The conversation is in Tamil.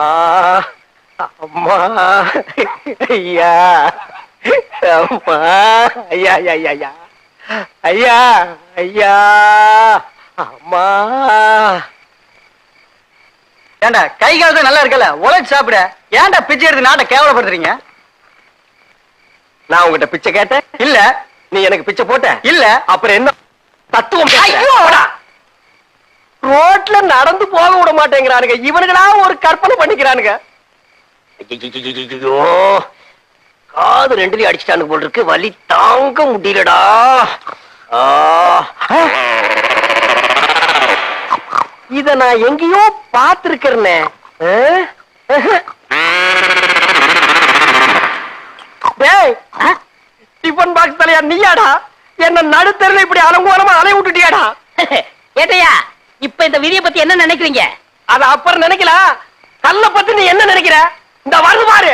அம்மா ஐயா அம்மா ஐயா ஐயா ஐயா ஐயா ஐயா அம்மா. ஏண்டா கை காலத்து நல்லா இருக்கல, உழைச்சு சாப்பிட. ஏன்டா பிச்சை எடுத்து நாட்டை கேவலப்படுத்துறீங்க? நான் உங்ககிட்ட பிச்சை கேட்டேன் இல்ல. நீ எனக்கு பிச்சை போட்ட இல்ல. அப்புறம் என்ன தத்துவம்? ஐயோ! ரோட்ல நடந்து போக விட மாட்டேங்கிறானுங்க. இவனுங்களா ஒரு கற்பனை பண்ணிக்கிறானுங்க. ஐயோ, காது ரெண்டுலயும் அடிச்சுட்டானு போல் இருக்கு. வலி தாங்க முடியலடா. இத நான் எங்கேயோ பார்த்திருக்கிறேனே. டேய், டிபன் பாக்ஸ் தலையா நீயாடா? என்ன நடுத்தருல இப்படி அலங்கோலமா அலைய விட்டுட்டியாடா? ஏட்டையா, இப்ப இந்த விதியை பத்தி என்ன நினைக்கிறீங்க? அத அப்புறம் நினைக்கலாம். கல்ல பத்தி நீ என்ன நினைக்கிற? இந்த வருது பாரு.